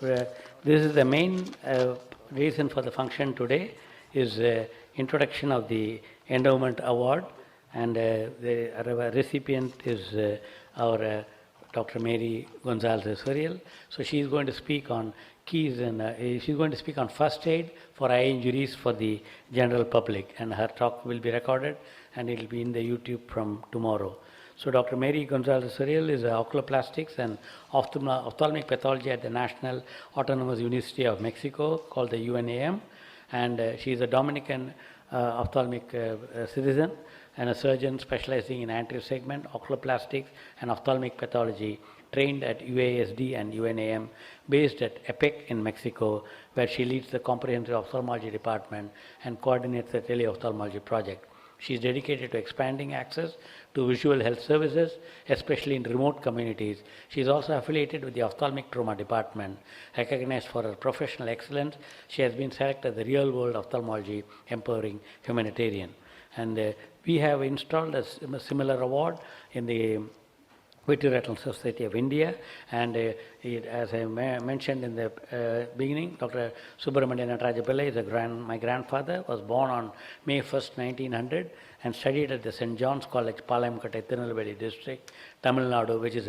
Uh, This is the main reason for the function today is introduction of the endowment award, and the recipient is our Dr. Mary González Suriel. So she is going to speak on keys, and she's going to speak on first aid for eye injuries for the general public, and her talk will be recorded and it will be in the YouTube from tomorrow. So Dr. Mary González Suriel is an oculoplastics and ophthalmic pathology at the National Autonomous University of Mexico, called the UNAM, and she is a Dominican ophthalmic citizen and a surgeon specializing in anterior segment, oculoplastics and ophthalmic pathology, trained at UASD and UNAM, based at EPIC in Mexico, where she leads the comprehensive ophthalmology department and coordinates the teleophthalmology project. She is dedicated to expanding access to visual health services, especially in remote communities. She is also affiliated with the Ophthalmic Trauma Department. Recognized for her professional excellence, she has been selected as the Real World Ophthalmology Empowering Humanitarian. And we have installed a similar award in the Vitreoretinal Society of India, and as I mentioned in the beginning, Dr. Nataraja Pillai is my grandfather, was born on May 1st, 1900, and studied at the St. John's College, Palayamkottai, Tirunelveli district, Tamil Nadu, which is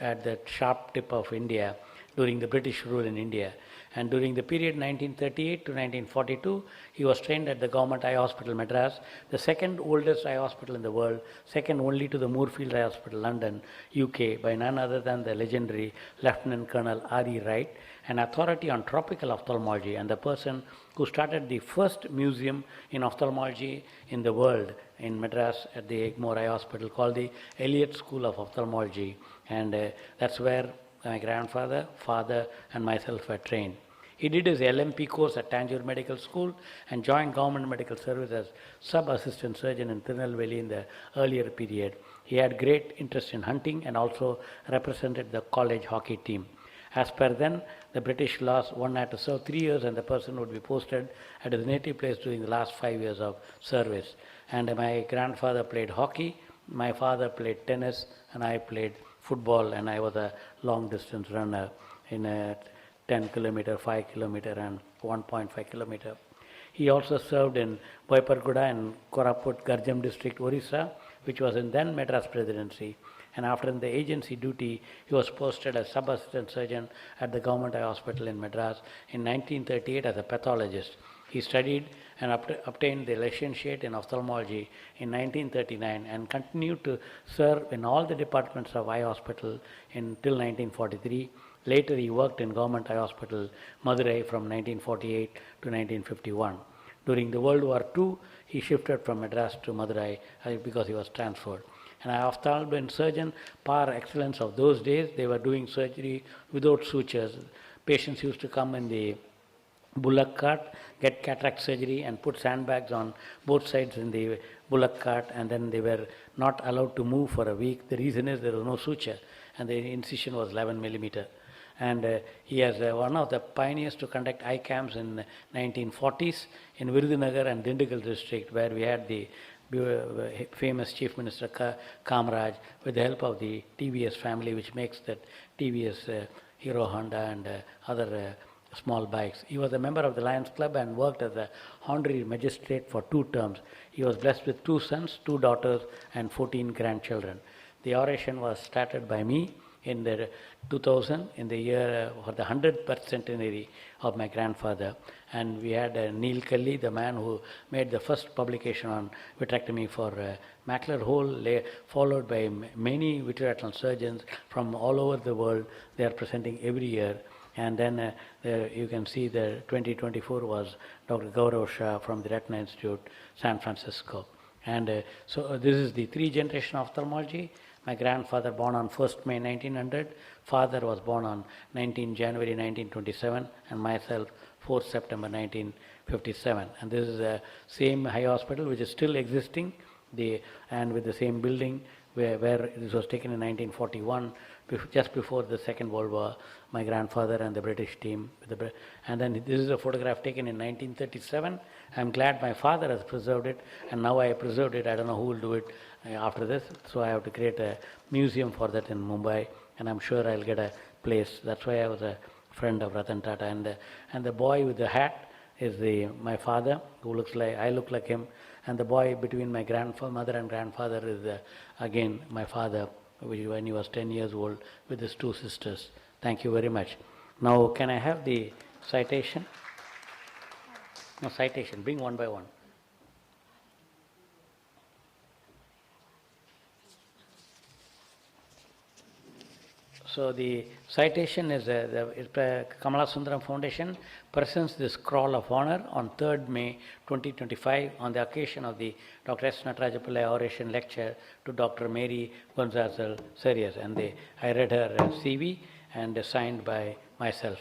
at the sharp tip of India during the British rule in India. And during the period 1938 to 1942, he was trained at the Government Eye Hospital, Madras, the second oldest eye hospital in the world, second only to the Moorfield Eye Hospital, London, UK, by none other than the legendary Lieutenant Colonel R.E. Wright, an authority on tropical ophthalmology and the person who started the first museum in ophthalmology in the world in Madras at the Egmore Eye Hospital, called the Elliott School of Ophthalmology. And that's where my grandfather, father, and myself were trained. He did his LMP course at Tanjore Medical School and joined Government Medical Service as sub-assistant surgeon in Tirunelveli in the earlier period. He had great interest in hunting and also represented the college hockey team. As per then, the British laws, one had to serve 3 years and the person would be posted at his native place during the last 5 years of service. And my grandfather played hockey, my father played tennis, and I played football, and I was a long distance runner in a 10 kilometer, 5 kilometer and 1.5 kilometer. He also served in Boyaparguda and Koraput, Garjam district, Orissa, which was in then Madras Presidency. And after the agency duty, he was posted as sub-assistant surgeon at the Government Eye Hospital in Madras in 1938 as a pathologist. He studied and obtained the licentiate in ophthalmology in 1939 and continued to serve in all the departments of eye hospital until 1943. Later, he worked in Government Eye Hospital, Madurai from 1948 to 1951. During the World War II, he shifted from Madras to Madurai because he was transferred. And an ophthalmic surgeon par excellence of those days, they were doing surgery without sutures. Patients used to come in the bullock cart, get cataract surgery and put sandbags on both sides in the bullock cart, and then they were not allowed to move for a week. The reason is there was no suture and the incision was 11 millimeter. And he is one of the pioneers to conduct eye camps in 1940s in Virudhunagar and Dindigul district, where we had the famous Chief Minister Kamaraj, with the help of the TVS family, which makes that TVS Hero Honda and other small bikes. He was a member of the Lions Club and worked as a honorary magistrate for 2 terms. He was blessed with 2 sons, 2 daughters, and 14 grandchildren. The oration was started by me in the 2000, in the year for the 100th centenary of my grandfather. And we had Neil Kelly, the man who made the first publication on vitrectomy for macular hole, followed by many vitreoretinal surgeons from all over the world. They are presenting every year. And then you can see the 2024 was Dr. Gaurav Shah from the Retina Institute, San Francisco. And so this is the 3 generation ophthalmology. My grandfather born on 1st May 1900, father was born on 19 January 1927, and myself 4th September 1957. And this is the same high hospital which is still existing, and with the same building where this was taken in 1941, just before the Second World War. My grandfather and the British team, and then this is a photograph taken in 1937. I'm glad my father has preserved it, and now I preserved it. I don't know who will do it after this, so I have to create a museum for that in Mumbai, and I'm sure I'll get a place. That's why I was a friend of Ratan Tata, and the boy with the hat is my father, who looks like I look like him, and the boy between my grandmother and grandfather is again my father, when he was 10 years old, with his two sisters. Thank you very much. Now, can I have the citation? No, citation. Bring one by one. So the citation is the Kamala Sundaram Foundation presents the Scroll of Honor on 3rd May 2025 on the occasion of the Dr. S. Nataraja Pillai Oration lecture to Dr. Mary González Serious, and I read her CV and signed by myself.